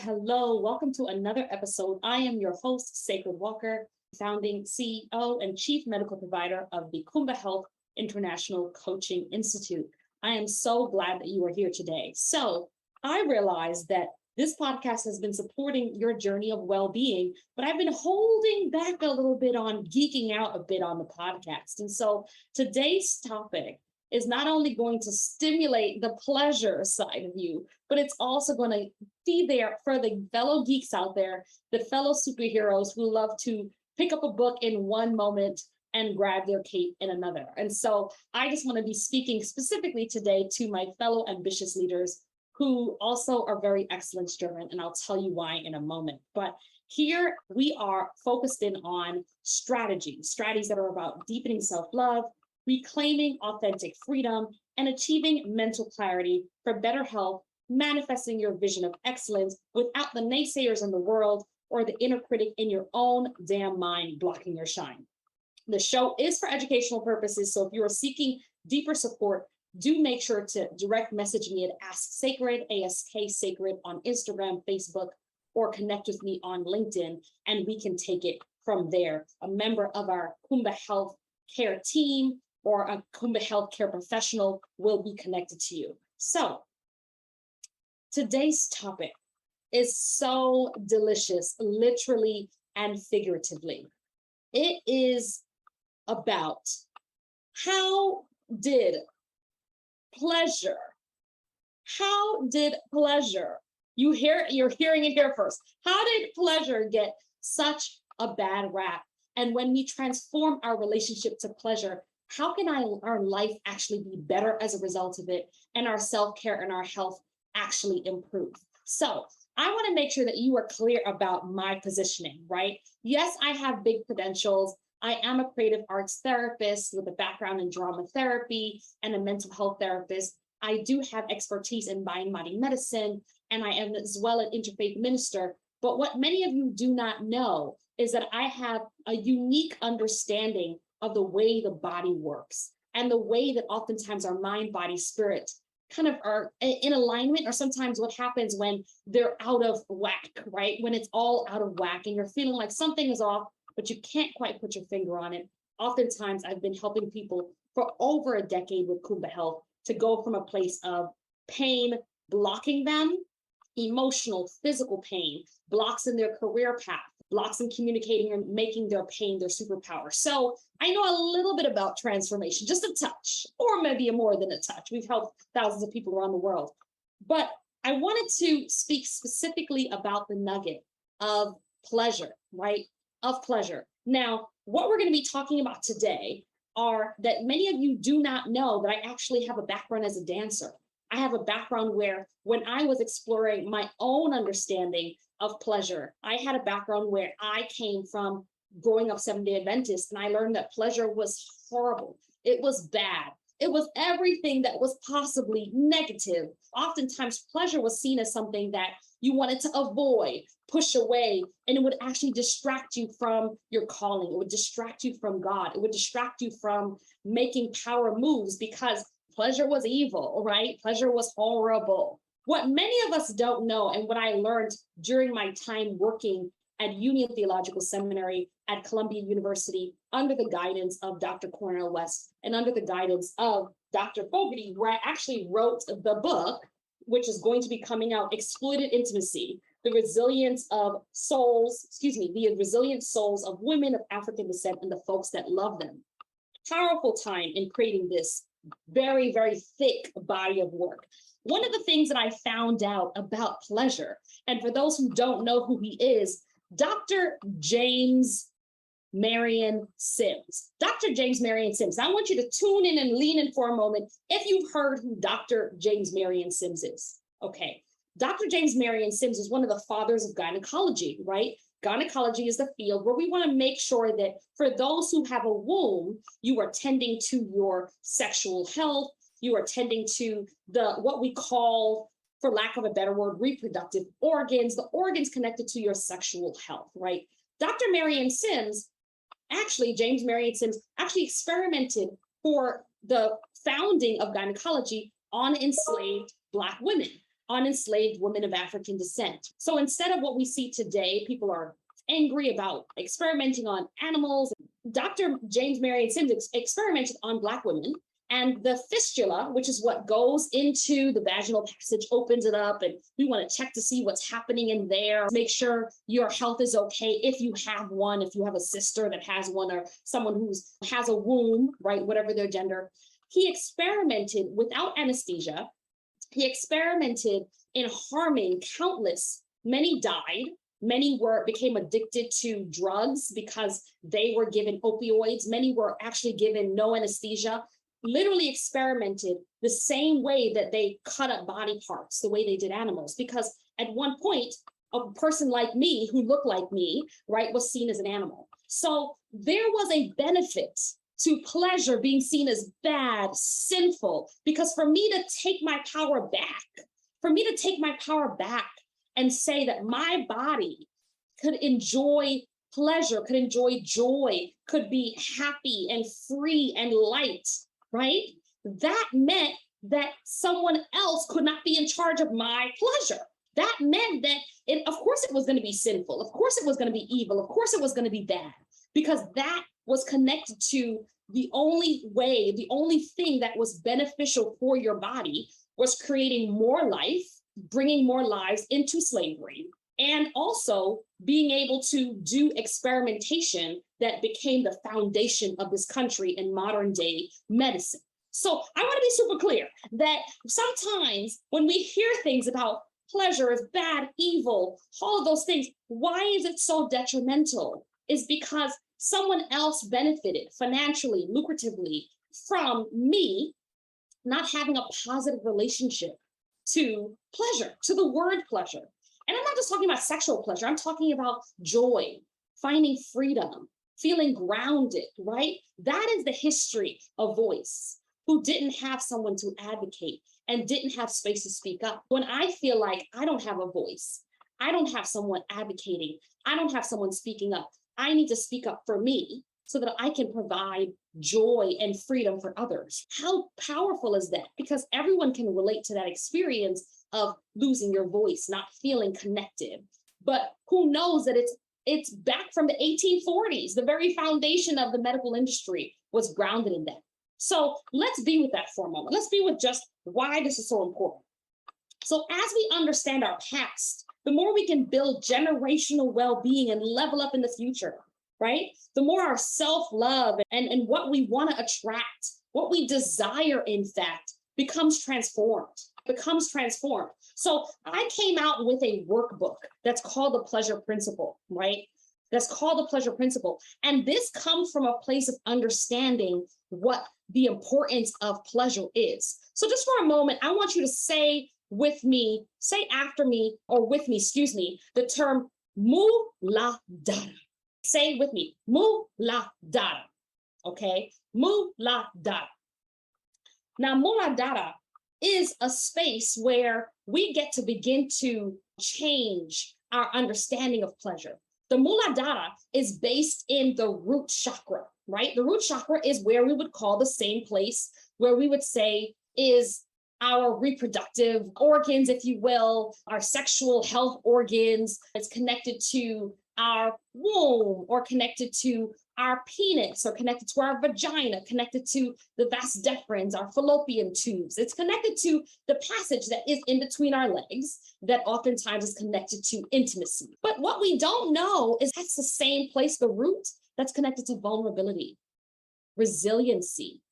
Hello. Welcome to another episode. I am your host, Sacred Walker, founding CEO and Chief Medical Provider of the Kumba Health International Coaching Institute. I am so glad that you are here today. So I realized that this podcast has been supporting your journey of well-being, but I've been holding back a little bit on geeking out a bit on the podcast. And so today's topic is not only going to stimulate the pleasure side of you, but it's also going to be there for the fellow geeks out there, the fellow superheroes who love to pick up a book in one moment and grab their cape in another. And so I just want to be speaking specifically today to my fellow ambitious leaders who also are very excellence driven, and I'll tell you why in a moment. But here we are focused in on strategies that are about deepening self-love, reclaiming authentic freedom, and achieving mental clarity for better health, manifesting your vision of excellence without the naysayers in the world or the inner critic in your own damn mind blocking your shine. The show is for educational purposes, so if you are seeking deeper support, do make sure to direct message me at Ask Sacred, ASK Sacred on Instagram, Facebook, or connect with me on LinkedIn, and we can take it from there. A member of our Kumba Health Care team or a Kumba Health Care professional will be connected to you. So today's topic is so delicious, literally and figuratively. It is about how did pleasure, you're hearing it here first. How did pleasure get such a bad rap? And when we transform our relationship to pleasure, how can our life actually be better as a result of it, and our self-care and our health actually improve? So I want to make sure that you are clear about my positioning, right? Yes, I have big credentials. I am a creative arts therapist with a background in drama therapy and a mental health therapist. I do have expertise in mind-body medicine, and I am as well an interfaith minister. But what many of you do not know is that I have a unique understanding of the way the body works and the way that oftentimes our mind, body, spirit kind of are in alignment, or sometimes what happens when they're out of whack, right? When it's all out of whack and you're feeling like something is off, but you can't quite put your finger on it. Oftentimes I've been helping people for over a decade with Kumba Health to go from a place of pain blocking them, emotional, physical pain, blocks in their career path, blocks in communicating and making their pain their superpower. So I know a little bit about transformation, just a touch, or maybe more than a touch. We've helped thousands of people around the world. But I wanted to speak specifically about the nugget of pleasure, right? Of pleasure. Now, what we're going to be talking about today are that many of you do not know that I actually have a background as a dancer. I have a background where when I was exploring my own understanding of pleasure, I had a background where I came from growing up Seventh-day Adventist, and I learned that pleasure was horrible. It was bad. It was everything that was possibly negative. Oftentimes, pleasure was seen as something that you wanted to avoid, push away, and it would actually distract you from your calling. It would distract you from God. It would distract you from making power moves because pleasure was evil, right? Pleasure was horrible. What many of us don't know, and what I learned during my time working at Union Theological Seminary at Columbia University under the guidance of Dr. Cornel West and under the guidance of Dr. Fogarty, where I actually wrote the book, which is going to be coming out, Exploited Intimacy, the resilient souls of women of African descent and the folks that love them. Powerful time in creating this very, very thick body of work. One of the things that I found out about pleasure, and for those who don't know who he is, Dr. James Marion Sims. Dr. James Marion Sims. I want you to tune in and lean in for a moment if you've heard who Dr. James Marion Sims is. Okay. Dr. James Marion Sims is one of the fathers of gynecology, right? Gynecology is the field where we want to make sure that for those who have a womb, you are tending to your sexual health, you are tending to what we call, for lack of a better word, reproductive organs, the organs connected to your sexual health, right? Dr. Marion Sims, James Marion Sims actually experimented for the founding of gynecology on enslaved Black women. on enslaved women of African descent. So instead of what we see today, people are angry about experimenting on animals. Dr. James Marion Sims experimented on Black women, and the fistula, which is what goes into the vaginal passage, opens it up, and we want to check to see what's happening in there, make sure your health is okay if you have one, if you have a sister that has one, or someone who has a womb, right, whatever their gender. He experimented without anesthesia. He experimented in harming countless. Many died. Many became addicted to drugs because they were given opioids. Many were actually given no anesthesia. Literally experimented the same way that they cut up body parts, the way they did animals. Because at one point, a person like me who looked like me, right, was seen as an animal. So there was a benefit to pleasure being seen as bad, sinful, because for me to take my power back, and say that my body could enjoy pleasure, could enjoy joy, could be happy and free and light, right? That meant that someone else could not be in charge of my pleasure. That meant that, of course, it was going to be sinful. Of course, it was going to be evil. Of course, it was going to be bad, because that was connected to the only way, the only thing that was beneficial for your body was creating more life, bringing more lives into slavery, and also being able to do experimentation that became the foundation of this country in modern day medicine. So I want to be super clear that sometimes when we hear things about pleasure is bad, evil, all of those things, why is it so detrimental? Is because someone else benefited financially, lucratively from me not having a positive relationship to pleasure, to the word pleasure. And I'm not just talking about sexual pleasure. I'm talking about joy, finding freedom, feeling grounded, right? That is the history of voice, who didn't have someone to advocate and didn't have space to speak up. When I feel like I don't have a voice, I don't have someone advocating, I don't have someone speaking up, I need to speak up for me so that I can provide joy and freedom for others. How powerful is that? Because everyone can relate to that experience of losing your voice, not feeling connected. But who knows that it's back from the 1840s. The very foundation of the medical industry was grounded in that. So let's be with that for a moment. Let's be with just why this is so important. So as we understand our past, the more we can build generational well-being and level up in the future, right? The more our self-love and what we want to attract, what we desire, in fact, becomes transformed. So I came out with a workbook that's called the Pleasure Principle, right? That's called the Pleasure Principle. And this comes from a place of understanding what the importance of pleasure is. So just for a moment, I want you to say after me, or with me, excuse me, the term muladhara. Say with me, muladhara, okay? Muladhara. Now, muladhara is a space where we get to begin to change our understanding of pleasure. The muladhara is based in the root chakra, right? The root chakra is where we would call the same place where we would say is our reproductive organs, if you will, our sexual health organs. It's connected to our womb, or connected to our penis, or connected to our vagina, connected to the vas deferens, our fallopian tubes. It's connected to the passage that is in between our legs that oftentimes is connected to intimacy. But what we don't know is that's the same place, the root, that's connected to vulnerability, resiliency,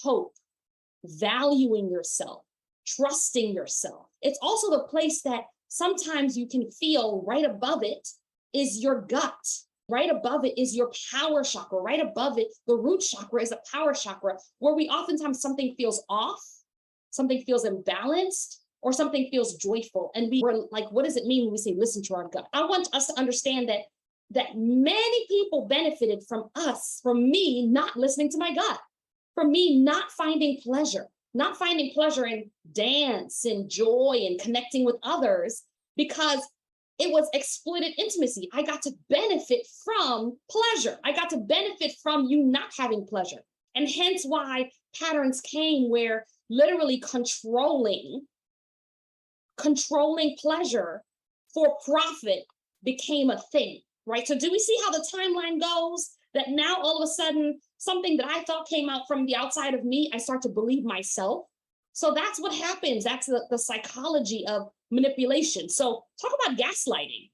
hope, valuing yourself, trusting yourself. It's also the place that sometimes you can feel right above it is your gut. Right above it is your power chakra. Right above it, the root chakra is a power chakra where we oftentimes something feels off, something feels imbalanced, or something feels joyful. And we were like, what does it mean when we say listen to our gut? I want us to understand that many people benefited from me not listening to my gut, from me not finding pleasure in dance and joy and connecting with others, because it was exploited intimacy. I got to benefit from pleasure. I got to benefit from you not having pleasure. And hence why patterns came where literally controlling controlling pleasure for profit became a thing, right? So do we see how the timeline goes? That now all of a sudden, something that I thought came out from the outside of me, I start to believe myself. So that's what happens. That's the psychology of manipulation. So talk about gaslighting.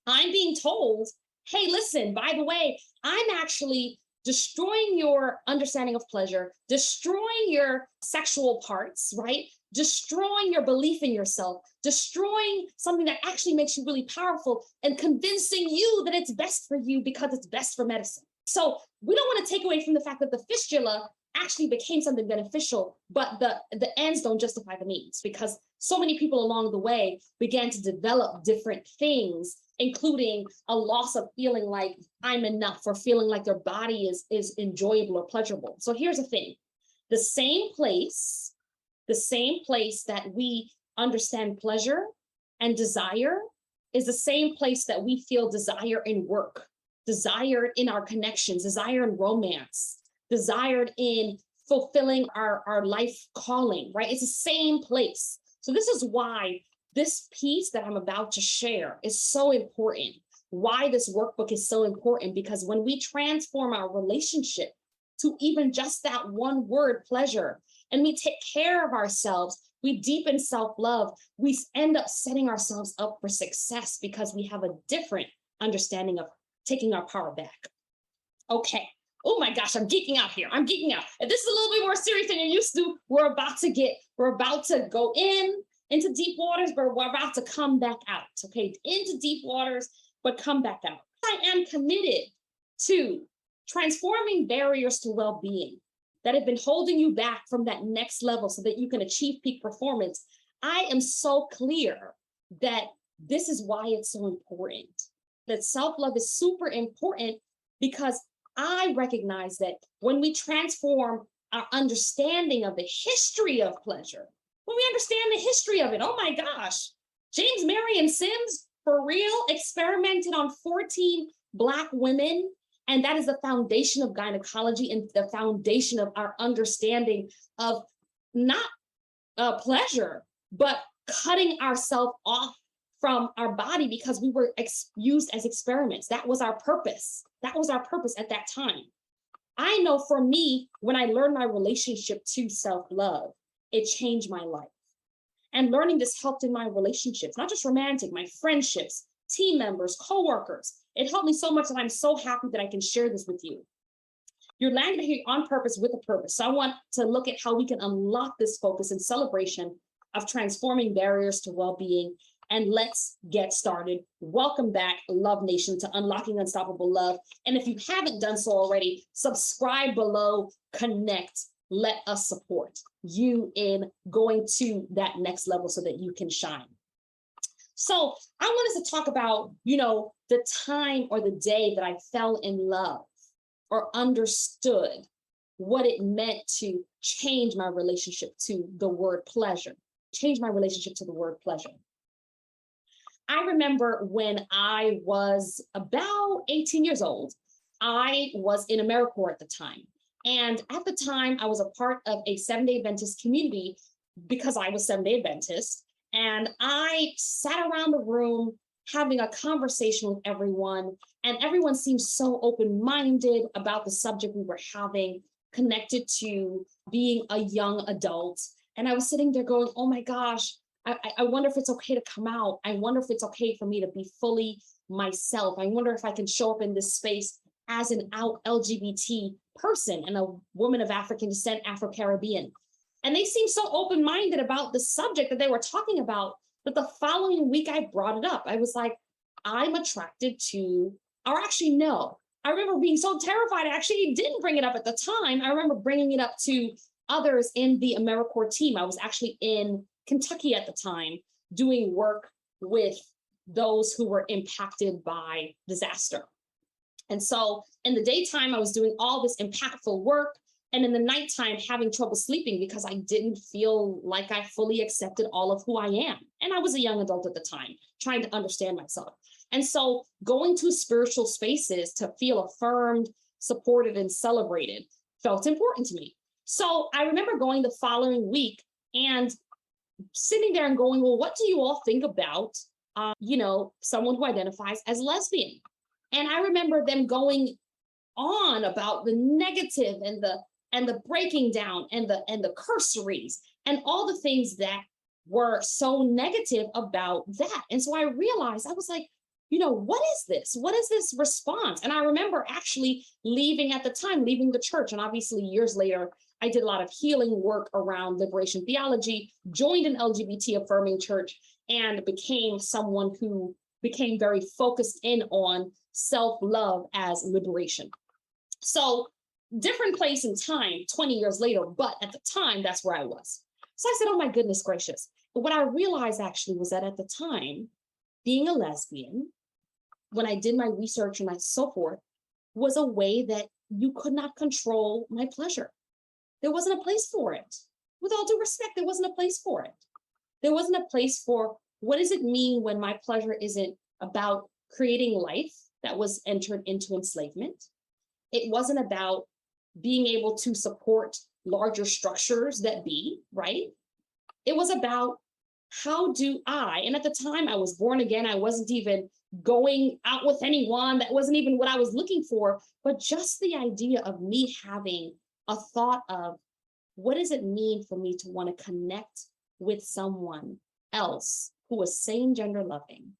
I'm being told, hey, listen, by the way, I'm actually destroying your understanding of pleasure, destroying your sexual parts, right? Destroying your belief in yourself, destroying something that actually makes you really powerful, and convincing you that it's best for you because it's best for medicine. So we don't want to take away from the fact that the fistula actually became something beneficial, but the ends don't justify the means, because so many people along the way began to develop different things, including a loss of feeling like I'm enough, or feeling like their body is enjoyable or pleasurable. So here's the thing. The same place that we understand pleasure and desire is the same place that we feel desire in work, desired in our connections, desire in romance, desired in fulfilling our life calling, right? It's the same place. So this is why this piece that I'm about to share is so important, why this workbook is so important, because when we transform our relationship to even just that one word, pleasure, and we take care of ourselves, we deepen self-love, we end up setting ourselves up for success because we have a different understanding of taking our power back. Okay. Oh my gosh, I'm geeking out here. I'm geeking out. If this is a little bit more serious than you're used to, we're about to go into deep waters, but we're about to come back out. Okay, into deep waters, but come back out. I am committed to transforming barriers to well-being that have been holding you back from that next level so that you can achieve peak performance. I am so clear that this is why it's so important, that self-love is super important, because I recognize that when we transform our understanding of the history of pleasure, when we understand the history of it, oh my gosh, James Marion Sims, for real, experimented on 14 Black women. And that is the foundation of gynecology and the foundation of our understanding of not pleasure, but cutting ourselves off from our body because we were used as experiments. That was our purpose. That was our purpose at that time. I know for me, when I learned my relationship to self-love, it changed my life. And learning this helped in my relationships, not just romantic, my friendships, team members, coworkers. It helped me so much that I'm so happy that I can share this with you. You're landing here on purpose with a purpose. So I want to look at how we can unlock this focus and celebration of transforming barriers to well-being. And let's get started. Welcome back, Love Nation, to Unlocking Unstoppable Love. And if you haven't done so already, subscribe below, connect, let us support you in going to that next level so that you can shine. So I want us to talk about, the time or the day that I fell in love or understood what it meant to change my relationship to the word pleasure, I remember when I was about 18 years old, I was in AmeriCorps at the time. And at the time, I was a part of a Seventh-day Adventist community because I was Seventh-day Adventist. And I sat around the room having a conversation with everyone. And everyone seemed so open-minded about the subject we were having, connected to being a young adult. And I was sitting there going, oh my gosh, I wonder if it's okay to come out. I wonder if it's okay for me to be fully myself. I wonder if I can show up in this space as an out LGBT person and a woman of African descent, Afro-Caribbean. And they seemed so open-minded about the subject that they were talking about that the following week I brought it up. I was like, I'm attracted to, or actually, no. I remember being so terrified, I actually didn't bring it up at the time. I remember bringing it up to others in the AmeriCorps team. I was actually in Kentucky at the time, doing work with those who were impacted by disaster. And so in the daytime, I was doing all this impactful work. And in the nighttime, having trouble sleeping because I didn't feel like I fully accepted all of who I am. And I was a young adult at the time, trying to understand myself. And so going to spiritual spaces to feel affirmed, supported, and celebrated felt important to me. So I remember going the following week, and sitting there and going, well, what do you all think about, someone who identifies as lesbian? And I remember them going on about the negative and the breaking down and the cursories and all the things that were so negative about that. And so I realized, I was like, what is this? What is this response? And I remember actually leaving the church. And obviously years later, I did a lot of healing work around liberation theology, joined an LGBT affirming church, and became someone who became very focused in on self-love as liberation. So different place and time 20 years later, but at the time, that's where I was. So I said, oh my goodness gracious. But what I realized actually was that at the time, being a lesbian, when I did my research and so forth, was a way that you could not control my pleasure. There wasn't a place for it. With all due respect, there wasn't a place for it. There wasn't a place for, what does it mean when my pleasure isn't about creating life that was entered into enslavement? It wasn't about being able to support larger structures that be, right? It was about, how do I, and at the time I was born again, I wasn't even going out with anyone, that wasn't even what I was looking for, but just the idea of me having a thought of, what does it mean for me to want to connect with someone else who is same gender loving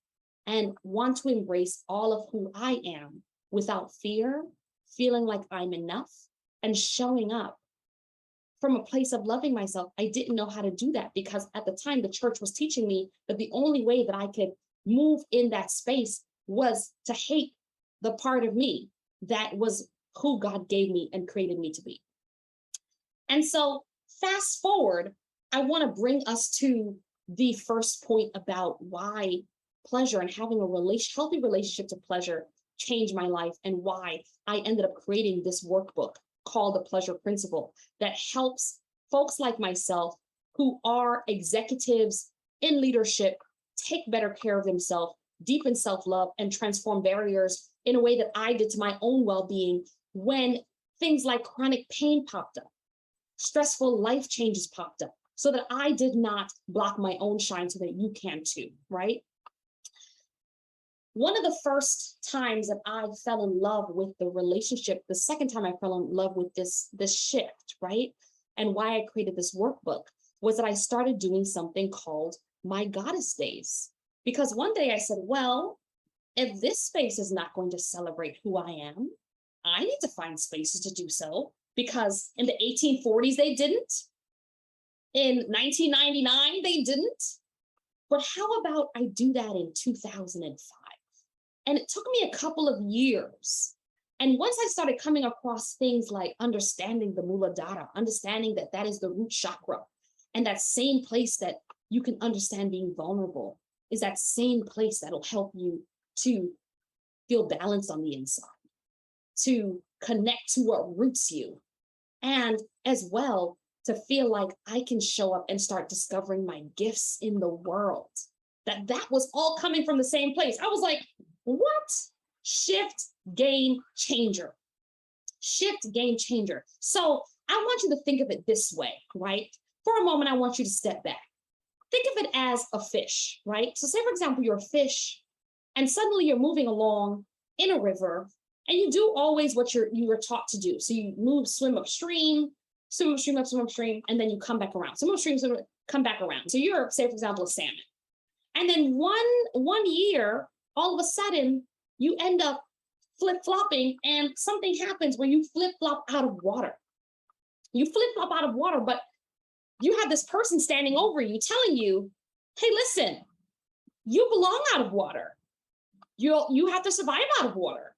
and want to embrace all of who I am without fear, feeling like I'm enough, and showing up from a place of loving myself. I didn't know how to do that because at the time the church was teaching me that the only way that I could move in that space was to hate the part of me that was who God gave me and created me to be. And so fast forward, I want to bring us to the first point about why pleasure and having a healthy relationship to pleasure changed my life, and why I ended up creating this workbook called the Pleasure Principle that helps folks like myself who are executives in leadership take better care of themselves, deepen self-love, and transform barriers in a way that I did to my own well-being when things like chronic pain popped up, stressful life changes popped up, so that I did not block my own shine so that you can too, right? One of the first times that I fell in love with the relationship, the second time I fell in love with this shift, right? And why I created this workbook was that I started doing something called my Goddess Days. Because one day I said, well, if this space is not going to celebrate who I am, I need to find spaces to do so. Because in the 1840s, they didn't. In 1999, they didn't. But how about I do that in 2005? And it took me a couple of years. And once I started coming across things like understanding the Muladhara, understanding that that is the root chakra, and that same place that you can understand being vulnerable is that same place that'll help you to feel balanced on the inside, to connect to what roots you, and as well to feel like I can show up and start discovering my gifts in the world. That was all coming from the same place. I was like, what? Shift, game changer. Shift, game changer. So I want you to think of it this way, right? For a moment, I want you to step back. Think of it as a fish, right? So say, for example, you're a fish, and suddenly you're moving along in a river, and you do always what you were taught to do. So you move, swim upstream, swim upstream, and then you come back around. Swim upstream, come back around. So you're, say, for example, a salmon. And then one year, all of a sudden, you end up flip-flopping, and something happens where you flip-flop out of water. You flip-flop out of water, but you have this person standing over you telling you, hey, listen, you belong out of water. You have to survive out of water.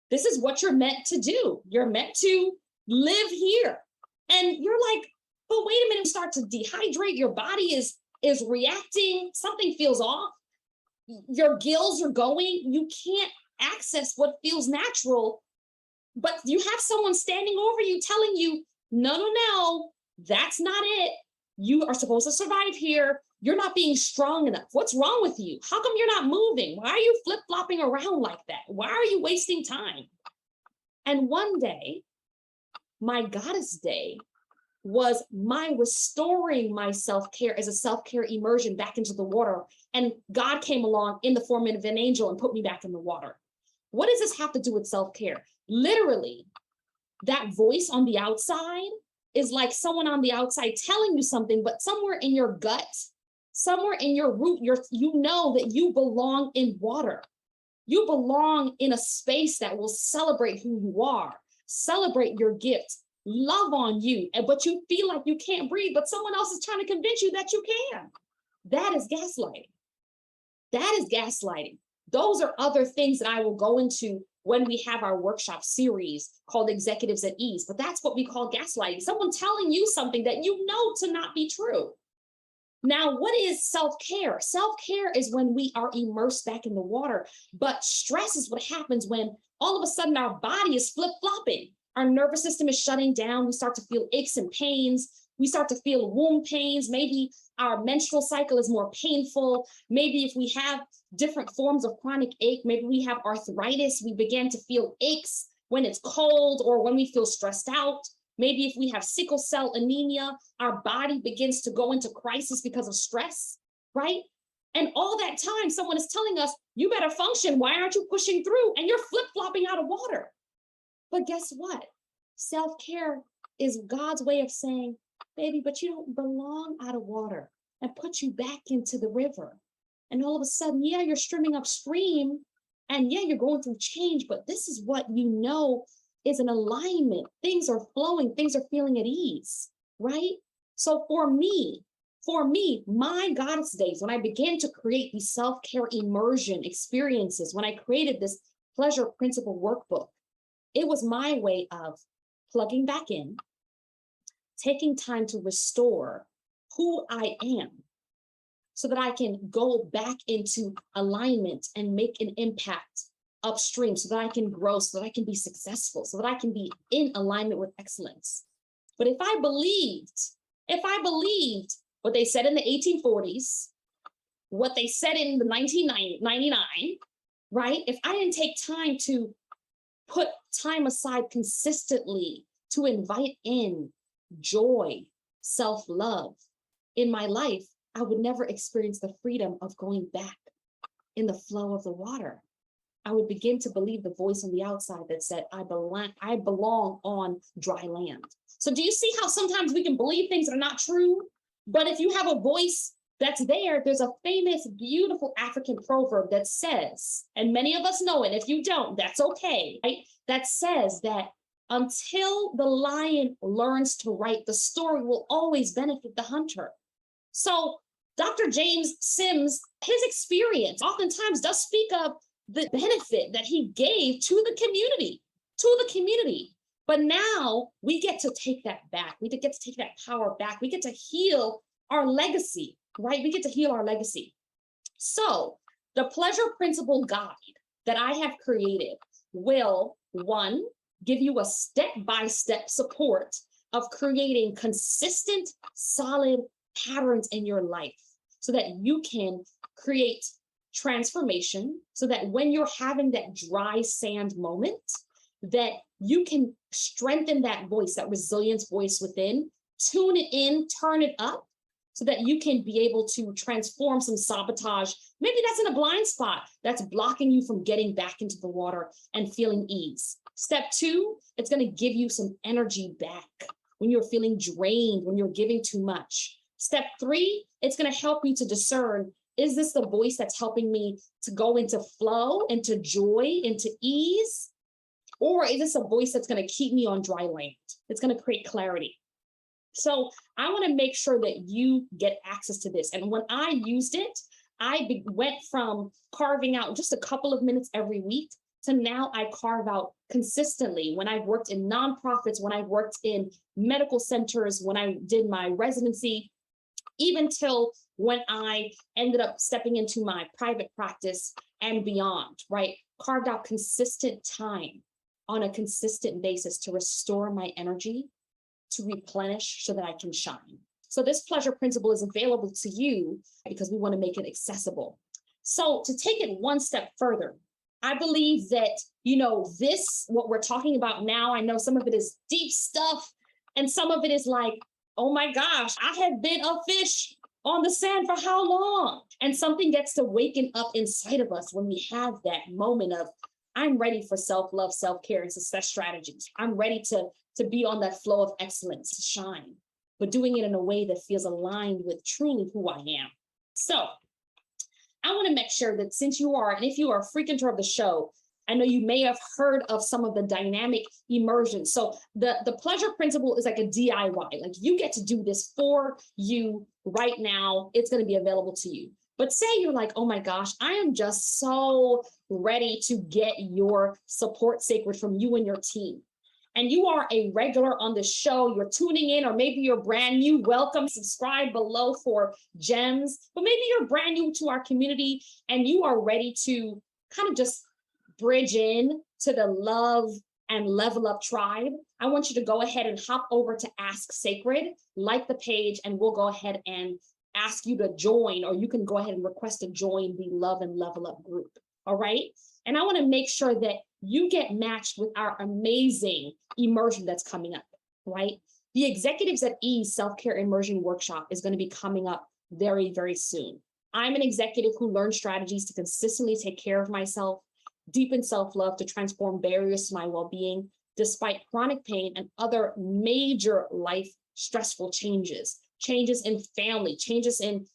This is what you're meant to do. You're meant to live here. And you're like, but wait a minute, you start to dehydrate. Your body is reacting. Something feels off. Your gills are going. You can't access what feels natural, but you have someone standing over you telling you, no, that's not it. You are supposed to survive here. You're not being strong enough. What's wrong with you? How come you're not moving? Why are you flip-flopping around like that? Why are you wasting time? And one day, my Goddess Day was my restoring my self-care as a self-care immersion back into the water. And God came along in the form of an angel and put me back in the water. What does this have to do with self-care? Literally, that voice on the outside is like someone on the outside telling you something, but somewhere in your gut, somewhere in your root, you know that you belong in water. You belong in a space that will celebrate who you are, celebrate your gifts, love on you, but you feel like you can't breathe, but someone else is trying to convince you that you can. That is gaslighting. That is gaslighting. Those are other things that I will go into when we have our workshop series called Executives at Ease, but that's what we call gaslighting. Someone telling you something that you know to not be true. Now, what is self-care? Self-care is when we are immersed back in the water, but stress is what happens when all of a sudden our body is flip-flopping. Our nervous system is shutting down. We start to feel aches and pains. We start to feel womb pains. Maybe our menstrual cycle is more painful. Maybe if we have different forms of chronic ache, maybe we have arthritis, we begin to feel aches when it's cold or when we feel stressed out. Maybe if we have sickle cell anemia, our body begins to go into crisis because of stress, right? And all that time, someone is telling us, you better function. Why aren't you pushing through? And you're flip-flopping out of water. But guess what? Self-care is God's way of saying, baby, but you don't belong out of water, and put you back into the river. And all of a sudden, yeah, you're streaming upstream, and yeah, you're going through change, but this is what you know is an alignment. Things are flowing, things are feeling at ease, right? So for me, my goddess days, when I began to create these self-care immersion experiences, when I created this pleasure principle workbook, it was my way of plugging back in, taking time to restore who I am so that I can go back into alignment and make an impact upstream, so that I can grow, so that I can be successful, so that I can be in alignment with excellence. But if I believed what they said in the 1840s, what they said in the 1999, right? If I didn't take time to put time aside consistently to invite in joy, self-love in my life, I would never experience the freedom of going back in the flow of the water. I would begin to believe the voice on the outside that said, I belong on dry land. So do you see how sometimes we can believe things that are not true? But if you have a voice that's there, there's a famous, beautiful African proverb that says, and many of us know it, if you don't, that's okay, right? That says that until the lion learns to write, the story will always benefit the hunter. So Dr. James Sims, his experience oftentimes does speak of the benefit that he gave to the community. But now we get to take that back. We get to take that power back. We get to heal our legacy, right? We get to heal our legacy. So the pleasure principle guide that I have created will, one, give you a step-by-step support of creating consistent, solid patterns in your life so that you can create transformation, so that when you're having that dry sand moment, that you can strengthen that voice, that resilience voice within, tune it in, turn it up, so that you can be able to transform some sabotage. Maybe that's in a blind spot that's blocking you from getting back into the water and feeling ease. Step two, it's going to give you some energy back when you're feeling drained, when you're giving too much. Step three, it's going to help you to discern, is this the voice that's helping me to go into flow, into joy, into ease? Or is this a voice that's going to keep me on dry land? It's going to create clarity. So I want to make sure that you get access to this. And when I used it, I went from carving out just a couple of minutes every week to now I carve out consistently. When I've worked in nonprofits, when I've worked in medical centers, when I did my residency, even till when I ended up stepping into my private practice and beyond, right? Carved out consistent time on a consistent basis to restore my energy, to replenish so that I can shine. So this pleasure principle is available to you because we want to make it accessible. So to take it one step further, I believe that, what we're talking about now, I know some of it is deep stuff and some of it is like, oh my gosh, I have been a fish on the sand for how long? And something gets to waken up inside of us when we have that moment of, I'm ready for self-love, self-care, and success strategies. I'm ready to be on that flow of excellence, to shine, but doing it in a way that feels aligned with truly who I am. So I want to make sure that since you are, and if you are a frequenter of the show, I know you may have heard of some of the dynamic immersions. So the pleasure principle is like a DIY. Like you get to do this for you right now. It's going to be available to you. But say you're like, oh my gosh, I am just so ready to get your support sacred from you and your team. And you are a regular on the show, you're tuning in, or maybe you're brand new, welcome, subscribe below for gems. But maybe you're brand new to our community and you are ready to kind of just bridge in to the love and level up tribe. I want you to go ahead and hop over to Ask Sacred, like the page, and we'll go ahead and ask you to join, or you can go ahead and request to join the Love and Level Up group. All right. And I want to make sure that you get matched with our amazing immersion that's coming up, right? The Executives at Ease Self-Care Immersion Workshop is going to be coming up very, very soon. I'm an executive who learned strategies to consistently take care of myself, deepen self-love to transform barriers to my well-being, despite chronic pain and other major life stressful changes in family, changes in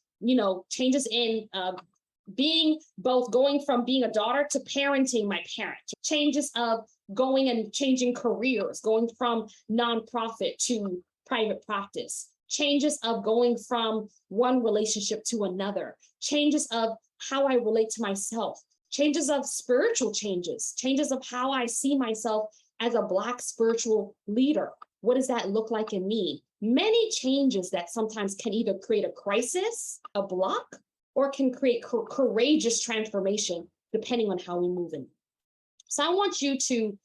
being both going from being a daughter to parenting my parent, changes of going and changing careers, going from nonprofit to private practice, changes of going from one relationship to another, changes of how I relate to myself, changes of spiritual changes of how I see myself as a Black spiritual leader. What does that look like in me? Many changes that sometimes can either create a crisis, a block, or can create courageous transformation, depending on how we move in. So I want you to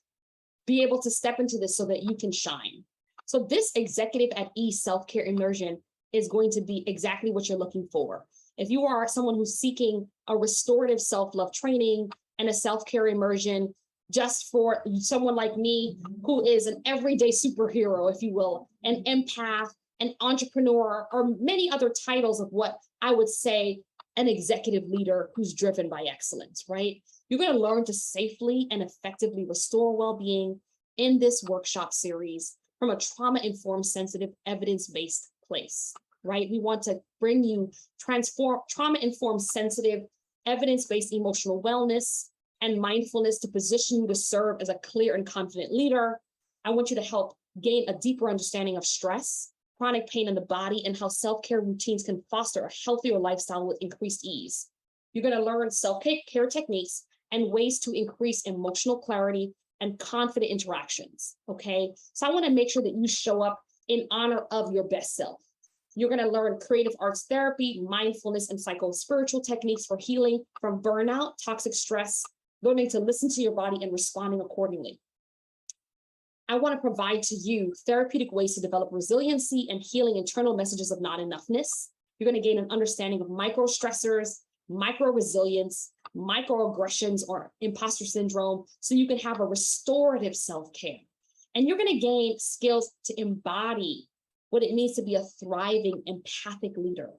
be able to step into this so that you can shine. So this Executive at Ease Self-Care Immersion is going to be exactly what you're looking for. If you are someone who's seeking a restorative self-love training and a self-care immersion, just for someone like me, who is an everyday superhero, if you will, an empath, an entrepreneur, or many other titles of what I would say an executive leader who's driven by excellence, right? You're going to learn to safely and effectively restore well-being in this workshop series from a trauma-informed, sensitive, evidence-based place, right? We want to bring you trauma-informed, sensitive, evidence-based emotional wellness and mindfulness to position you to serve as a clear and confident leader. I want you to help gain a deeper understanding of stress, chronic pain in the body, and how self-care routines can foster a healthier lifestyle with increased ease. You're going to learn self-care techniques and ways to increase emotional clarity and confident interactions, okay? So I want to make sure that you show up in honor of your best self. You're going to learn creative arts therapy, mindfulness, and psycho-spiritual techniques for healing from burnout, toxic stress, learning to listen to your body and responding accordingly. I want to provide to you therapeutic ways to develop resiliency and healing internal messages of not enoughness. You're going to gain an understanding of micro stressors, micro resilience, microaggressions, or imposter syndrome, so you can have a restorative self-care. And you're going to gain skills to embody what it means to be a thriving, empathic leader,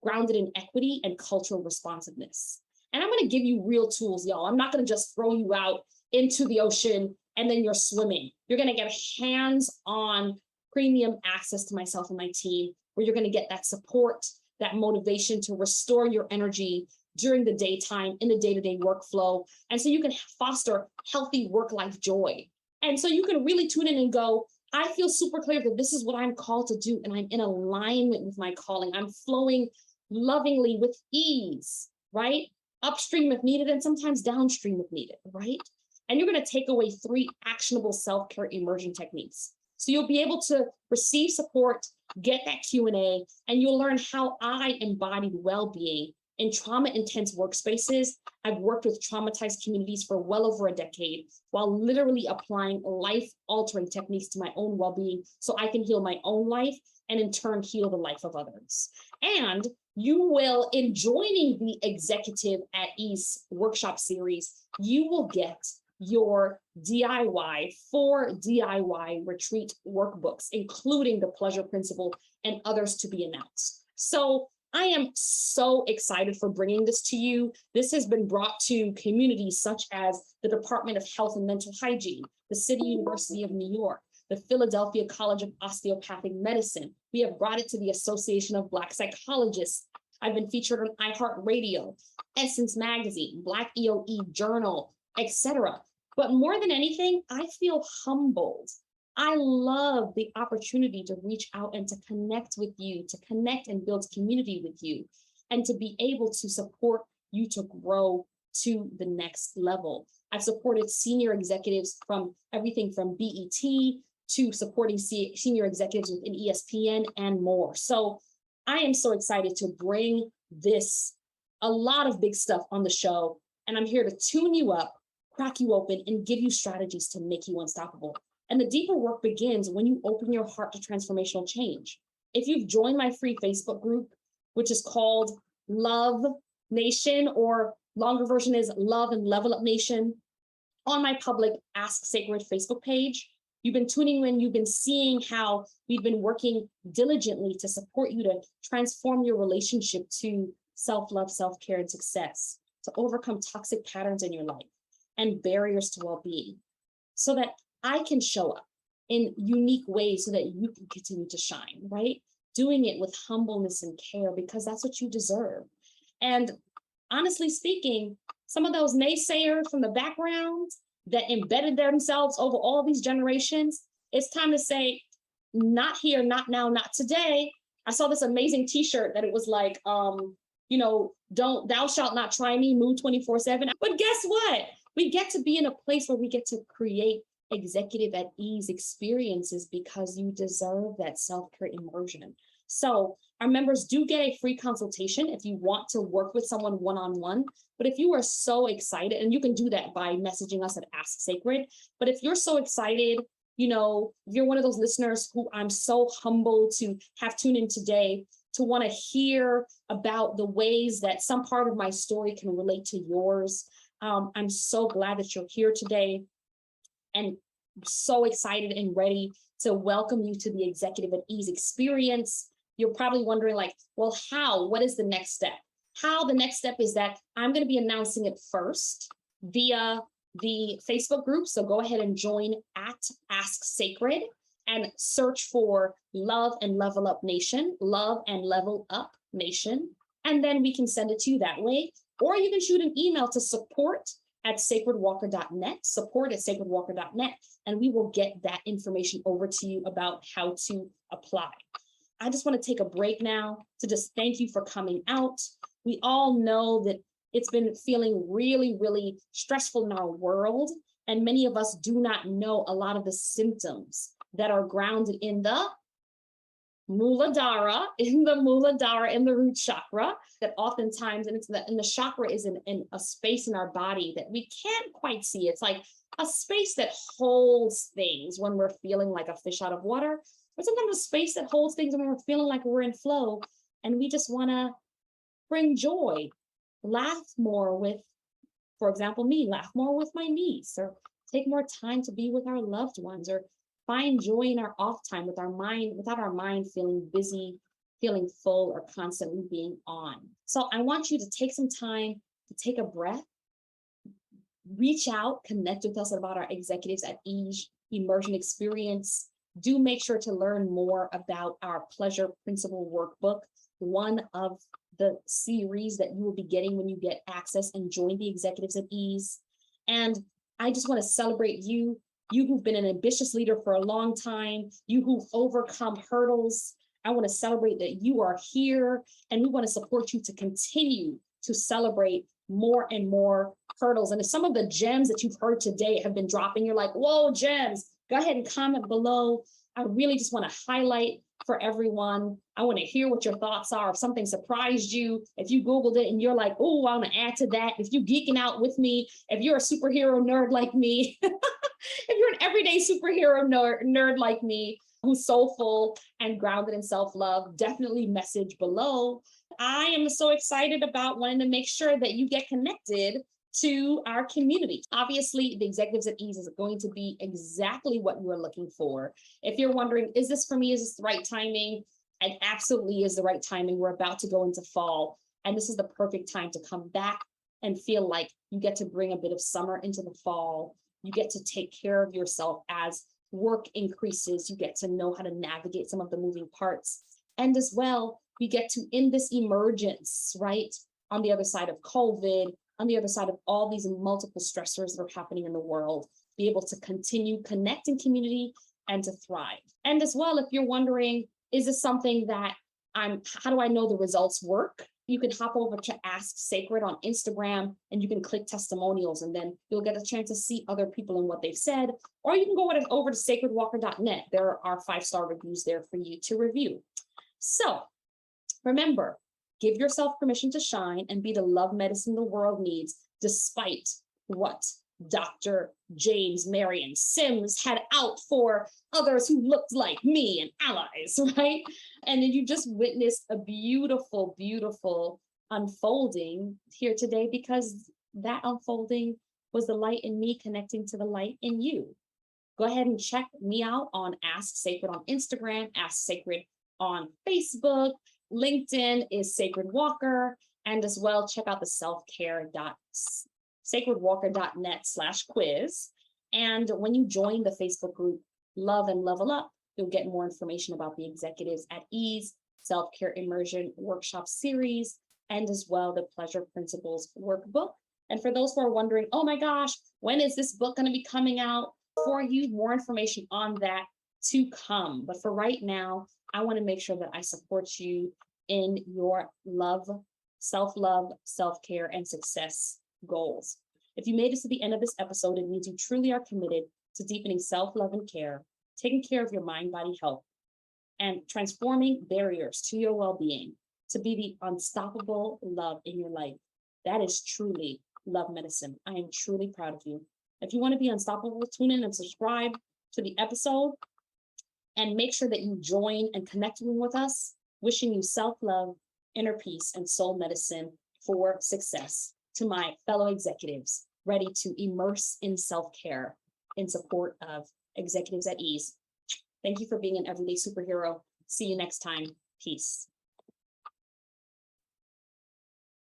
grounded in equity and cultural responsiveness. And I'm going to give you real tools, y'all. I'm not going to just throw you out into the ocean and then you're swimming. You're going to get hands-on premium access to myself and my team, where you're going to get that support, that motivation to restore your energy during the daytime, in the day-to-day workflow. And so you can foster healthy work-life joy. And so you can really tune in and go, I feel super clear that this is what I'm called to do, and I'm in alignment with my calling. I'm flowing lovingly with ease, right? Upstream if needed, and sometimes downstream if needed, right? And you're going to take away 3 actionable self-care immersion techniques. So you'll be able to receive support, get that Q&A, and you'll learn how I embodied well-being in trauma-intense workspaces. I've worked with traumatized communities for well over a decade, while literally applying life-altering techniques to my own well-being so I can heal my own life and in turn heal the life of others. And you will, in joining the Executive at Ease workshop series, you will get your four DIY retreat workbooks, including the pleasure principle and others to be announced. So I am so excited for bringing this to you. This has been brought to communities such as the Department of Health and Mental Hygiene, the City University of New York, the Philadelphia College of Osteopathic Medicine. We have brought it to the Association of Black Psychologists. I've been featured on iHeartRadio, Essence Magazine, Black EOE Journal, etc. But more than anything, I feel humbled. I love the opportunity to reach out and to connect with you, to connect and build community with you, and to be able to support you to grow to the next level. I've supported senior executives from everything from BET to supporting senior executives within ESPN and more. So I am so excited to bring a lot of big stuff on the show, and I'm here to tune you up, crack you open, and give you strategies to make you unstoppable. And the deeper work begins when you open your heart to transformational change. If you've joined my free Facebook group, which is called Love Nation, or longer version is Love and Level Up Nation, on my public Ask Sacred Facebook page, you've been tuning in, you've been seeing how we've been working diligently to support you to transform your relationship to self-love, self-care, and success, to overcome toxic patterns in your life and barriers to well-being, so that I can show up in unique ways so that you can continue to shine, right? Doing it with humbleness and care, because that's what you deserve. And honestly speaking, some of those naysayers from the background that embedded themselves over all these generations, it's time to say, not here, not now, not today. I saw this amazing t-shirt that it was like, thou shalt not try me, mood 24/7. But guess what? We get to be in a place where we get to create executive at ease experiences, because you deserve that self-care immersion. So our members do get a free consultation if you want to work with someone one-on-one. But if you are so excited, and you can do that by messaging us at Ask Sacred, but if you're so excited, if you're one of those listeners who I'm so humbled to have tuned in today, to want to hear about the ways that some part of my story can relate to yours, I'm so glad that you're here today, and so excited and ready to welcome you to the Executive at Ease experience. You're probably wondering, like, well, how? What is the next step? The next step is that I'm going to be announcing it first via the Facebook group. So go ahead and join at Ask Sacred and search for Love and Level Up Nation, Love and Level Up Nation. And then we can send it to you that way. Or you can shoot an email to support@sacredwalker.net, support@sacredwalker.net, and we will get that information over to you about how to apply. I just want to take a break now to just thank you for coming out. We all know that it's been feeling really, really stressful in our world, and many of us do not know a lot of the symptoms that are grounded in the Muladhara, in the root chakra, that oftentimes, and the chakra is in a space in our body that we can't quite see. It's like a space that holds things when we're feeling like a fish out of water, or sometimes a space that holds things when we're feeling like we're in flow, and we just want to bring joy, laugh more with, for example, me, laugh more with my niece, or take more time to be with our loved ones, or find joy in our off time with our mind, without our mind feeling busy, feeling full, or constantly being on. So I want you to take some time to take a breath, reach out, connect with us about our Executives at Ease immersion experience. Do make sure to learn more about our Pleasure Principle Workbook, one of the series that you will be getting when you get access and join the Executives at Ease. And I just want to celebrate you who've been an ambitious leader for a long time, you who've overcome hurdles. I want to celebrate that you are here, and we want to support you to continue to celebrate more and more hurdles. And if some of the gems that you've heard today have been dropping, you're like, whoa, gems, go ahead and comment below. I really just want to highlight for everyone. I want to hear what your thoughts are. If something surprised you, if you Googled it and you're like, oh, I want to add to that. If you're geeking out with me, if you're a superhero nerd like me, if you're an everyday superhero nerd like me, who's soulful and grounded in self-love, definitely message below. I am so excited about wanting to make sure that you get connected to our community. Obviously, the Executives at Ease is going to be exactly what you are looking for. If you're wondering, is this for me? Is this the right timing? It absolutely is the right timing. We're about to go into fall, and this is the perfect time to come back and feel like you get to bring a bit of summer into the fall. You get to take care of yourself as work increases. You get to know how to navigate some of the moving parts. And as well, we get to, in this emergence, right, on the other side of COVID, on the other side of all these multiple stressors that are happening in the world, be able to continue connecting community and to thrive. And as well, if you're wondering, is this something that how do I know the results work? You can hop over to Ask Sacred on Instagram and you can click testimonials, and then you'll get a chance to see other people and what they've said. Or you can go over to sacredwalker.net. There are 5-star reviews there for you to review. So remember, give yourself permission to shine and be the love medicine the world needs, despite what Dr. James Marion Sims had out for others who looked like me and allies, right? And then you just witnessed a beautiful, beautiful unfolding here today, because that unfolding was the light in me connecting to the light in you. Go ahead and check me out on Ask Sacred on Instagram, Ask Sacred on Facebook. LinkedIn is Sacred Walker, and as well, check out the selfcare.sacredwalker.net/quiz. And when you join the Facebook group Love and Level Up, you'll get more information about the Executives at Ease Self-Care Immersion Workshop Series, and as well the Pleasure Principles Workbook. And for those who are wondering, oh my gosh, when is this book going to be coming out? For you, more information on that to come. But for right now, I want to make sure that I support you in your love, self-love, self-care, and success goals. If you made it to the end of this episode, it means you truly are committed to deepening self-love and care, taking care of your mind-body health, and transforming barriers to your well-being to be the unstoppable love in your life. That is truly love medicine. I am truly proud of you. If you want to be unstoppable, tune in and subscribe to the episode, and make sure that you join and connect with us. Wishing you self-love, inner peace, and soul medicine for success. To my fellow executives ready to immerse in self-care in support of Executives at Ease. Thank you for being an everyday superhero. See you next time. Peace.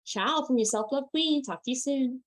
Ciao from your self-love queen. Talk to you soon.